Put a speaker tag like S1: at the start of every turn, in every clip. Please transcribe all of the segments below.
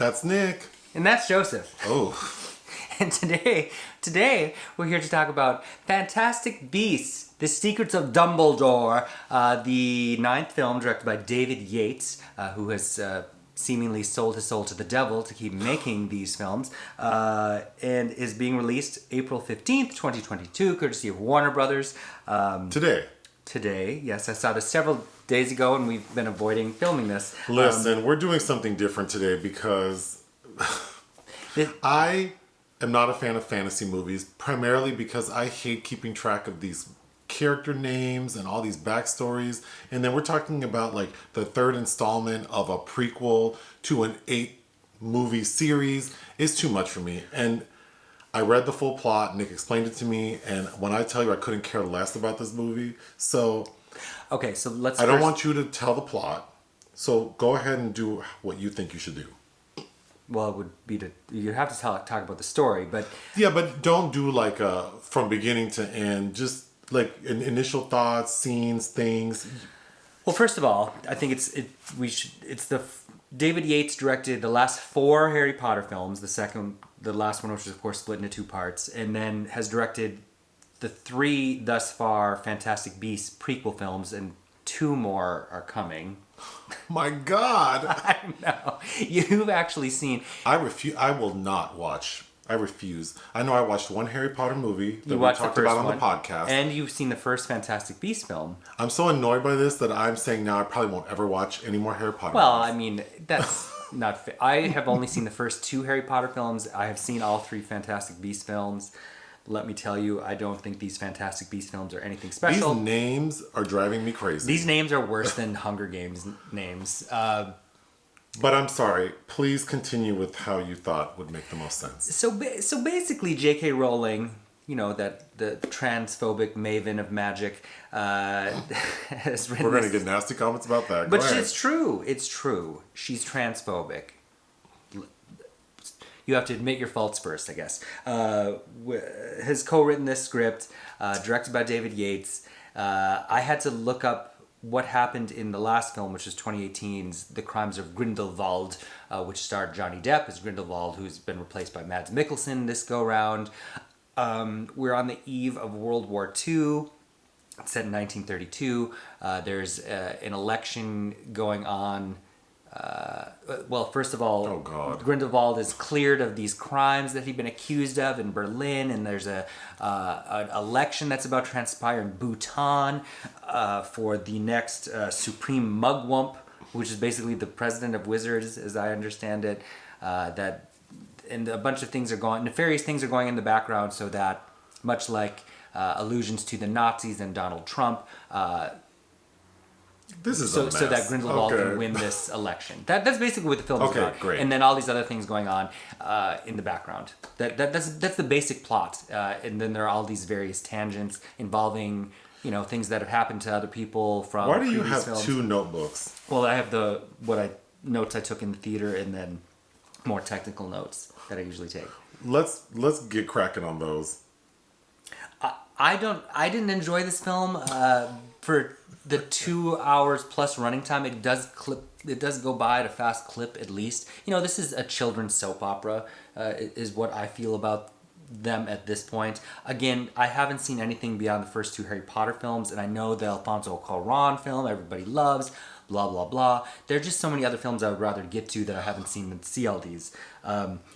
S1: That's Nick.
S2: And that's Joseph.
S1: Oh.
S2: And today we're here to talk about Fantastic Beasts, The Secrets of Dumbledore, the 9th film directed by David Yates, who has seemingly sold his soul to the devil to keep making these films, and is being released April 15th, 2022, courtesy of Warner Brothers. Today, yes. I saw this several days ago, and we've been avoiding filming this.
S1: Listen, we're doing something different today because I am not a fan of fantasy movies, primarily because I hate keeping track of these character names and all these backstories. And then we're talking about like the 3rd installment of a prequel to an 8-movie series. It's too much for me. And I read the full plot. Nick explained it to me. And when I tell you I couldn't care less about this movie. So
S2: okay, so let's...
S1: I don't want you to tell the plot. So go ahead and do what you think you should do.
S2: Well, it would be you have to talk about the story, but...
S1: Yeah, but don't do like from beginning to end. Just like initial thoughts, scenes, things.
S2: Well, first of all, I think David Yates directed the last 4 Harry Potter films. The last one, which is of course split into 2 parts, and then has directed the 3 thus far Fantastic Beasts prequel films, and 2 more are coming.
S1: My God!
S2: I know. You've actually seen...
S1: I will not watch. I refuse. I know I watched 1 Harry Potter movie that we talked about on the podcast.
S2: And you've seen the first Fantastic Beasts film.
S1: I'm so annoyed by this that I'm saying now I probably won't ever watch any more Harry Potter
S2: Well,
S1: movies.
S2: I mean, that's not fair. I have only seen the first 2 Harry Potter films. I have seen all 3 Fantastic Beasts films. Let me tell you, I don't think these Fantastic Beasts films are anything special.
S1: These names are driving me crazy.
S2: These names are worse than Hunger Games names.
S1: But I'm sorry. Please continue with how you thought would make the most sense.
S2: So basically, J.K. Rowling, you know, the transphobic maven of magic, has written...
S1: We're going to get nasty comments about that.
S2: But it's true. It's true. She's transphobic. You have to admit your faults first, I guess. Has co-written this script, directed by David Yates. I had to look up what happened in the last film, which was 2018's The Crimes of Grindelwald, which starred Johnny Depp as Grindelwald, who's been replaced by Mads Mikkelsen this go-round. We're on the eve of World War II. It's set in 1932. There's an election going on. Well, first of all,
S1: oh God.
S2: Grindelwald is cleared of these crimes that he'd been accused of in Berlin, and there's an election that's about to transpire in Bhutan for the next Supreme Mugwump, which is basically the president of wizards, as I understand it. And a bunch of nefarious things are going in the background, so that, much like allusions to the Nazis and Donald Trump,
S1: this is
S2: so that Grindelwald can win this election. That's basically what the film is about.
S1: Great.
S2: And then all these other things going on in the background. That's the basic plot. And then there are all these various tangents involving, you know, things that have happened to other people from.
S1: Why do you have
S2: films.
S1: 2 notebooks?
S2: Well, I have notes I took in the theater, and then more technical notes that I usually take.
S1: Let's get cracking on those.
S2: I didn't enjoy this film for the 2 hours plus running time. It does go by at a fast clip, at least. You know, this is a children's soap opera, is what I feel about them at this point. Again, I haven't seen anything beyond the first 2 Harry Potter films, and I know the Alfonso Cuarón film everybody loves, blah, blah, blah. There are just so many other films I would rather get to that I haven't seen than see all these.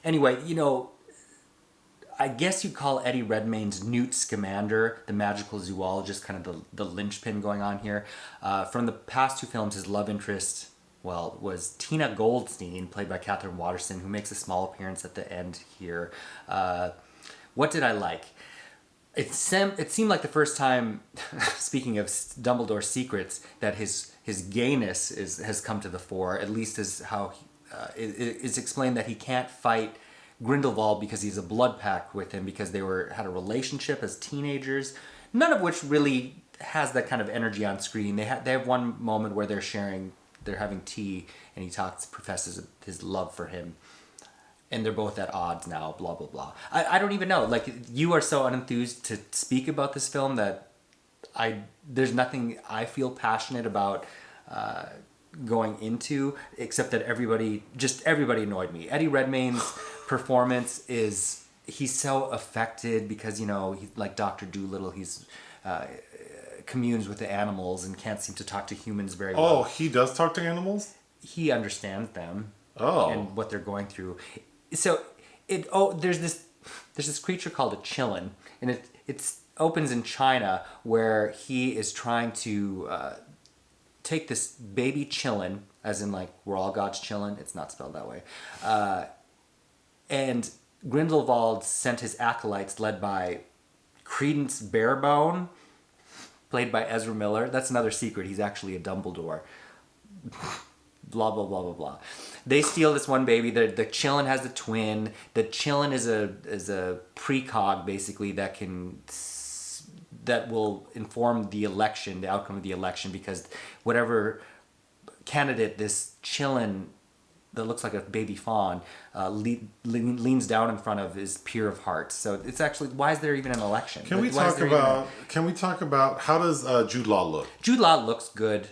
S2: Anyway, you know, I guess you'd call Eddie Redmayne's Newt Scamander, the magical zoologist, kind of the linchpin going on here. From the past 2 films, his love interest, was Tina Goldstein, played by Katherine Waterston, who makes a small appearance at the end here. What did I like? It seemed like the first time, speaking of Dumbledore's secrets, that his gayness has come to the fore, at least as how it's explained that he can't fight Grindelwald because he's a blood pact with him, because they had a relationship as teenagers, none of which really has that kind of energy on screen. They have one moment where they're having tea, and he professes his love for him, and they're both at odds now, blah blah blah. I don't even know, like, you are so unenthused to speak about this film that there's nothing I feel passionate about going into, except that everybody annoyed me. Eddie Redmayne's performance he's so affected because, he's like Dr. Dolittle. He's communes with the animals and can't seem to talk to humans very well.
S1: Oh, he does talk to animals?
S2: He understands them.
S1: Oh.
S2: And what they're going through. So there's this creature called a Chillin, and it opens in China where he is trying to take this baby Chillin, as in like we're all God's chillin'. It's not spelled that way. And Grindelwald sent his acolytes led by Credence Barebone, played by Ezra Miller. That's another secret. He's actually a Dumbledore. Blah, blah, blah, blah, blah. They steal this one baby. The Chillin has a twin. The Chillin is a precog, basically, that will inform the outcome of the election, because whatever candidate this Chillin that looks like a baby fawn leans down in front of is peer of heart. So it's actually, why is there even an election?
S1: Can we talk about how does Jude Law look?
S2: Jude Law looks good.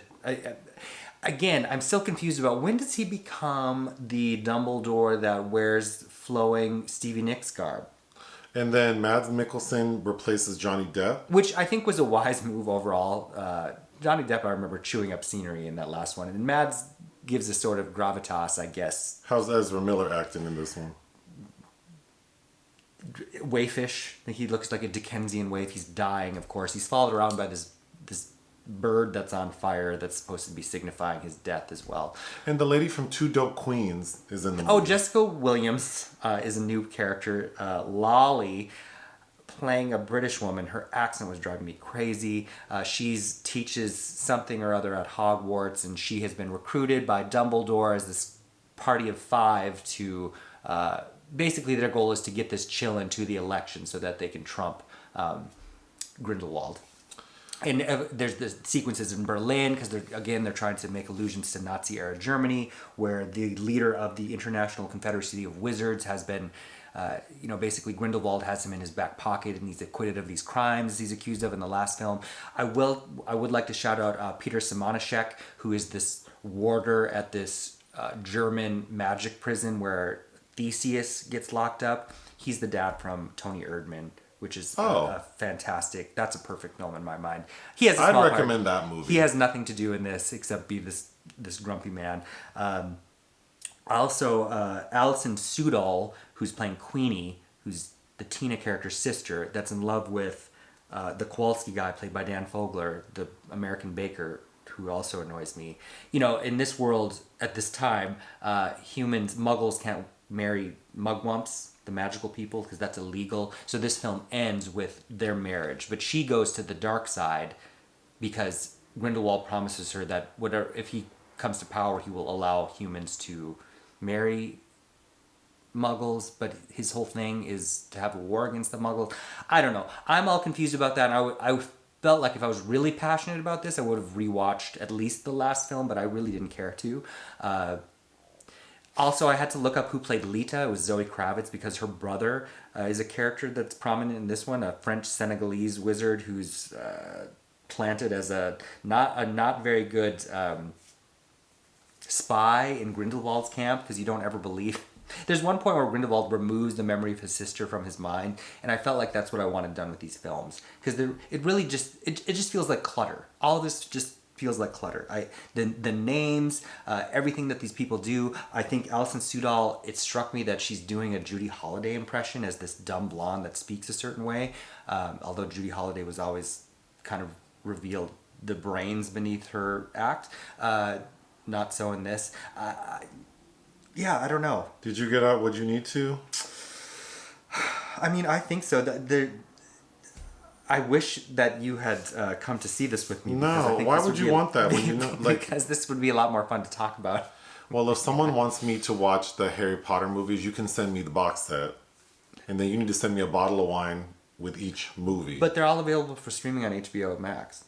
S2: Again, I'm still confused about when does he become the Dumbledore that wears flowing Stevie Nicks garb?
S1: And then Mads Mikkelsen replaces Johnny Depp.
S2: Which I think was a wise move overall. Johnny Depp, I remember chewing up scenery in that last one. And Mads gives a sort of gravitas, I guess.
S1: How's Ezra Miller acting in this one?
S2: Waifish. He looks like a Dickensian waif. He's dying, of course. He's followed around by this bird that's on fire that's supposed to be signifying his death as well.
S1: And the lady from Two Dope Queens is in the movie.
S2: Oh, Jessica Williams is a new character. Lally, playing a British woman. Her accent was driving me crazy. She teaches something or other at Hogwarts, and she has been recruited by Dumbledore as this party of 5 to... basically, their goal is to get this Chillin to the election so that they can trump Grindelwald. And there's the sequences in Berlin because they're trying to make allusions to Nazi-era Germany, where the leader of the International Confederacy of Wizards has been, basically Grindelwald has him in his back pocket and he's acquitted of these crimes he's accused of in the last film. I would like to shout out Peter Simonashek, who is this warder at this German magic prison where Theseus gets locked up. He's the dad from Tony Erdmann, which is fantastic. That's a perfect film in my mind.
S1: I'd recommend that movie.
S2: He has nothing to do in this except be this grumpy man. Also, Alison Sudol, who's playing Queenie, who's the Tina character's sister, that's in love with the Kowalski guy played by Dan Fogler, the American baker, who also annoys me. In this world at this time, muggles can't marry mugwumps, the magical people, because that's illegal. So this film ends with their marriage. But she goes to the dark side because Grindelwald promises her that if he comes to power, he will allow humans to marry muggles, but his whole thing is to have a war against the muggles. I don't know. I'm all confused about that. And I felt like if I was really passionate about this, I would have rewatched at least the last film, but I really didn't care to. Also, I had to look up who played Lita. It was Zoe Kravitz because her brother is a character that's prominent in this one, a French Senegalese wizard who's planted as a not very good spy in Grindelwald's camp because you don't ever believe. There's one point where Grindelwald removes the memory of his sister from his mind, and I felt like that's what I wanted done with these films because it really just feels like clutter. All of this just feels like clutter. The names, everything that these people do. I think Alison Sudol, it struck me that she's doing a Judy Holliday impression as this dumb blonde that speaks a certain way. Although Judy Holliday was always kind of revealed the brains beneath her act. Not so in this. Yeah, I don't know.
S1: Did you get out what you need to?
S2: I mean, I think so. I wish that you had come to see this with me.
S1: No, why would you want that? When
S2: because this would be a lot more fun to talk about.
S1: Well, if someone wants me to watch the Harry Potter movies, you can send me the box set. And then you need to send me a bottle of wine with each movie.
S2: But they're all available for streaming on HBO Max,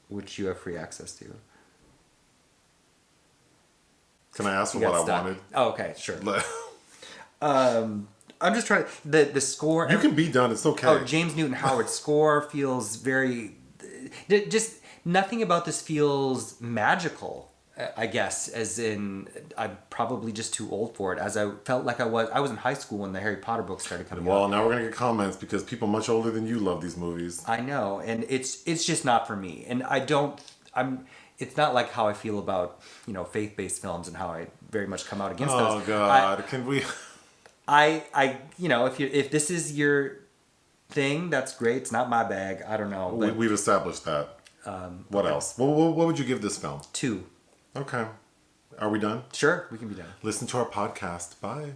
S2: which you have free access to.
S1: Can I ask for what I wanted?
S2: Oh, okay, sure. I'm just trying to... The score...
S1: You can be done. It's okay.
S2: Oh, James Newton Howard's score feels very... Just nothing about this feels magical. I guess, as in, I'm probably just too old for it. As I felt like I was in high school when the Harry Potter books started coming out.
S1: Well, now we're gonna get comments because people much older than you love these movies.
S2: I know, and it's just not for me. And it's not like how I feel about, faith-based films and how I very much come out against those.
S1: Oh God, can we?
S2: If this is your thing, that's great. It's not my bag. I don't know. But,
S1: We've established that. What else? What would you give this film?
S2: 2.
S1: Okay. Are we done?
S2: Sure, we can be done.
S1: Listen to our podcast. Bye.